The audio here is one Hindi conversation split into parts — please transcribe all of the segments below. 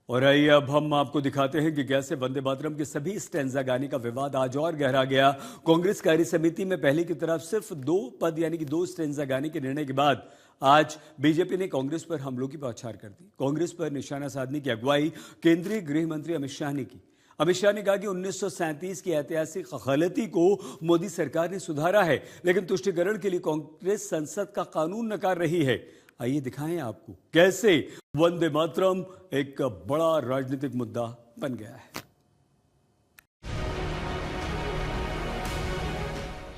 और आइए अब हम आपको दिखाते हैं कि कैसे वंदे मातरम के सभी स्टैंजा गाने का विवाद आज और गहरा गया। कांग्रेस कार्य समिति में पहले की तरफ सिर्फ 2 पद यानी कि 2 स्टैंजा गाने के निर्णय के बाद आज बीजेपी ने कांग्रेस पर हमलों की बौछार कर दी। कांग्रेस पर निशाना साधने की अगुवाई केंद्रीय गृह मंत्री अमित शाह ने की। अमित शाह ने कहा कि 1937 की ऐतिहासिक गलती को मोदी सरकार ने सुधारा है, लेकिन तुष्टिकरण के लिए कांग्रेस संसद का कानून नकार रही है। आइए दिखाएं आपको कैसे वंदे मातरम एक बड़ा राजनीतिक मुद्दा बन गया है।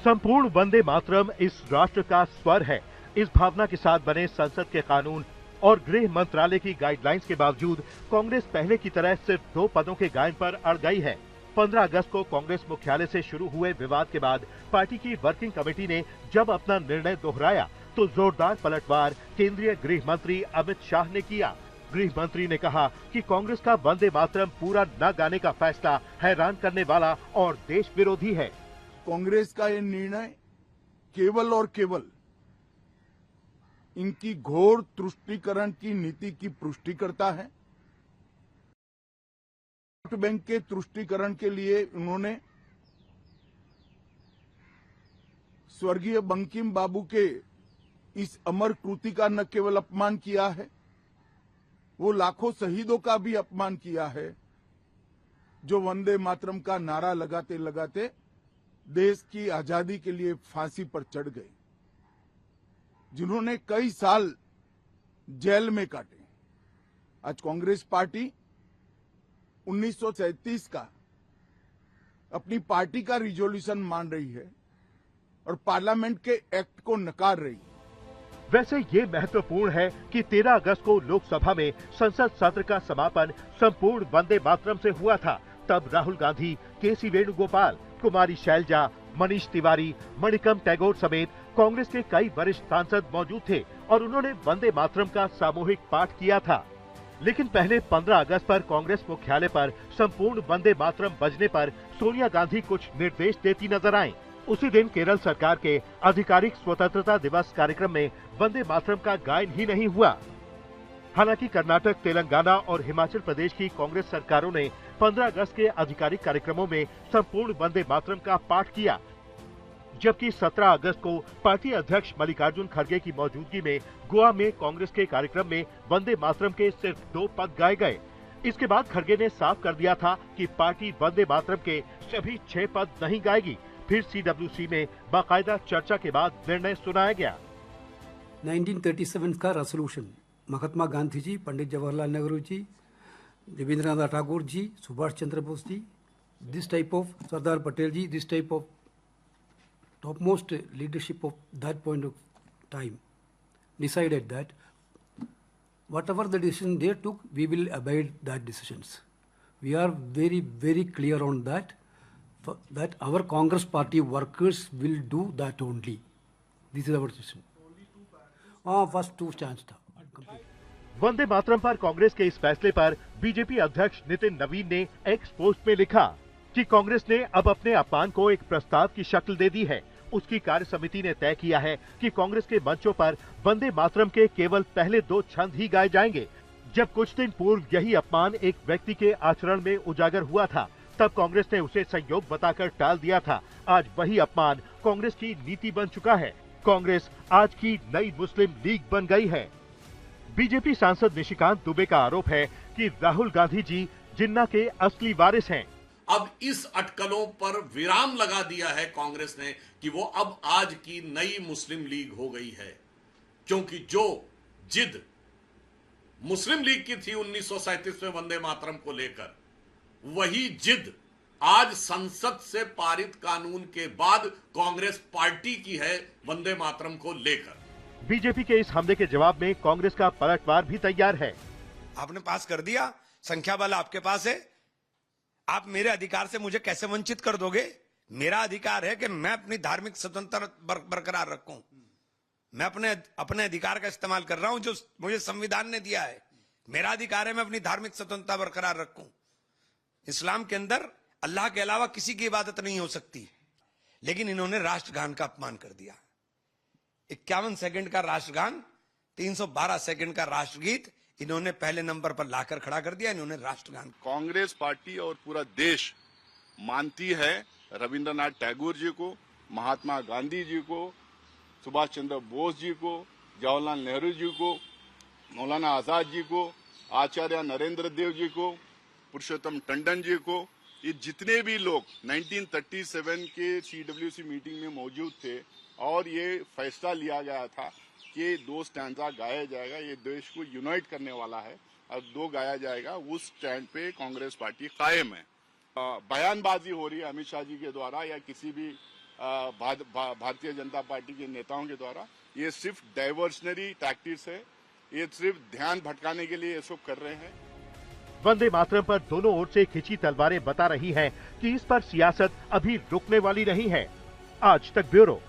संपूर्ण वंदे मातरम इस राष्ट्र का स्वर है। इस भावना के साथ बने संसद के कानून और गृह मंत्रालय की गाइडलाइंस के बावजूद कांग्रेस पहले की तरह सिर्फ 2 पदों के गायन पर अड़ गई है। 15 अगस्त को कांग्रेस मुख्यालय से शुरू हुए विवाद के बाद पार्टी की वर्किंग कमेटी ने जब अपना निर्णय दोहराया तो जोरदार पलटवार केंद्रीय गृह मंत्री अमित शाह ने किया। गृह मंत्री ने कहा कि कांग्रेस का वंदे मातरम पूरा न गाने का फैसला हैरान करने वाला और देश विरोधी है। कांग्रेस का ये निर्णय केवल और केवल इनकी घोर तुष्टीकरण की नीति की पुष्टि करता है। वोट बैंक के तुष्टीकरण के लिए उन्होंने स्वर्गीय बंकिम बाबू के इस अमर कृति का न केवल अपमान किया है, वो लाखों शहीदों का भी अपमान किया है, जो वंदे मातरम का नारा लगाते लगाते देश की आजादी के लिए फांसी पर चढ़ गए, जिन्होंने कई साल जेल में काटे। आज कांग्रेस पार्टी 1937 का अपनी पार्टी का रिजोल्यूशन मान रही है और पार्लियामेंट के एक्ट को नकार रही है। वैसे ये महत्वपूर्ण है कि 13 अगस्त को लोकसभा में संसद सत्र का समापन संपूर्ण वंदे मातरम से हुआ था। तब राहुल गांधी, केसी वेणुगोपाल, कुमारी शैलजा, मनीष तिवारी, मणिकम टैगोर समेत कांग्रेस के कई वरिष्ठ सांसद मौजूद थे और उन्होंने वंदे मातरम का सामूहिक पाठ किया था। लेकिन पहले 15 अगस्त पर कांग्रेस मुख्यालय पर संपूर्ण वंदे मातरम बजने पर सोनिया गांधी कुछ निर्देश देती नजर आईं। उसी दिन केरल सरकार के आधिकारिक स्वतंत्रता दिवस कार्यक्रम में वंदे मातरम का गायन ही नहीं हुआ। हालांकि कर्नाटक, तेलंगाना और हिमाचल प्रदेश की कांग्रेस सरकारों ने 15 अगस्त के आधिकारिक कार्यक्रमों में संपूर्ण वंदे मातरम का पाठ किया, जबकि 17 अगस्त को पार्टी अध्यक्ष मल्लिकार्जुन खड़गे की मौजूदगी में गोवा में कांग्रेस के कार्यक्रम में वंदे मातरम के सिर्फ 2 पद गाए गए। इसके बाद खड़गे ने साफ कर दिया था कि पार्टी वंदे मातरम के सभी 6 पद नहीं गाएगी। फिर सीडब्ल्यूसी में बाकायदा चर्चा के बाद निर्णय सुनाया गया। 1937 का resolution Mahatma Gandhi ji, Pandit Jawaharlal Nehru ji, Rabindranath Tagore ji, Subhash Chandra Bose ji, this type of Sardar Patel ji, this type of topmost leadership of that point of time decided that whatever the decision they took, we will abide that decisions. We are very, very clear on that, that our Congress party workers will do that only. This is our decision. First 2 stands था। वंदे मातरम पर कांग्रेस के इस फैसले पर बीजेपी अध्यक्ष नितिन नवीन ने एक्स पोस्ट में लिखा कि कांग्रेस ने अब अपने अपमान को एक प्रस्ताव की शक्ल दे दी है। उसकी कार्य समिति ने तय किया है कि कांग्रेस के मंचों पर वंदे मातरम के केवल पहले 2 छंद ही गाए जाएंगे। जब कुछ दिन पूर्व यही अपमान एक व्यक्ति के आचरण में उजागर हुआ था, तब कांग्रेस ने उसे संयोग बताकर टाल दिया था। आज वही अपमान कांग्रेस की नीति बन चुका है। कांग्रेस आज की नई मुस्लिम लीग बन गई है। बीजेपी सांसद निशिकांत दुबे का आरोप है कि राहुल गांधी जी जिन्ना के असली वारिस हैं। अब इस अटकलों पर विराम लगा दिया है कांग्रेस ने कि वो अब आज की नई मुस्लिम लीग हो गई है, क्योंकि जो जिद मुस्लिम लीग की थी 1937 में वंदे मातरम को लेकर, वही जिद आज संसद से पारित कानून के बाद कांग्रेस पार्टी की है वंदे मातरम को लेकर। बीजेपी के इस हमले के जवाब में कांग्रेस का पलटवार भी तैयार है। आपने पास कर दिया, संख्या बल आपके पास है, आप मेरे अधिकार से मुझे कैसे वंचित कर दोगे? मेरा अधिकार है कि मैं अपनी धार्मिक स्वतंत्रता बरकरार रखूं। मैं अपने अधिकार का इस्तेमाल कर रहा हूं जो मुझे संविधान ने दिया है। मेरा अधिकार है मैं अपनी धार्मिक स्वतंत्रता बरकरार रखूं। इस्लाम के अंदर अल्लाह के अलावा किसी की इबादत नहीं हो सकती, लेकिन इन्होंने राष्ट्रगान का अपमान कर दिया। 51 सेकंड का राष्ट्रगान, 312 सेकंड का राष्ट्रगीत इन्होंने पहले नंबर पर लाकर खड़ा कर दिया, इन्होंने राष्ट्रगान। कांग्रेस पार्टी और पूरा देश मानती है रविंद्रनाथ टैगोर जी को, महात्मा गांधी जी को, सुभाष चंद्र बोस जी को, जवाहरलाल नेहरू जी को, मौलाना आजाद जी को, आचार्य नरेंद्र देव जी को, पुरुषोत्तम टंडन जी को। ये जितने भी लोग 1937 के CWC मीटिंग में मौजूद थे और ये फैसला लिया गया था कि 2 स्टैंजा गाया जाएगा, ये देश को यूनाइट करने वाला है और 2 गाया जाएगा, उस स्टैंड पे कांग्रेस पार्टी कायम है। बयानबाजी हो रही है अमित शाह जी के द्वारा या किसी भी भारतीय जनता पार्टी के नेताओं के द्वारा, ये सिर्फ डाइवर्शनरी टैक्टिक्स है, ये सिर्फ ध्यान भटकाने के लिए ये सब कर रहे हैं। वंदे मातरम पर दोनों ओर से खिंची तलवारें बता रही हैं कि इस पर सियासत अभी रुकने वाली नहीं है। आज तक ब्यूरो।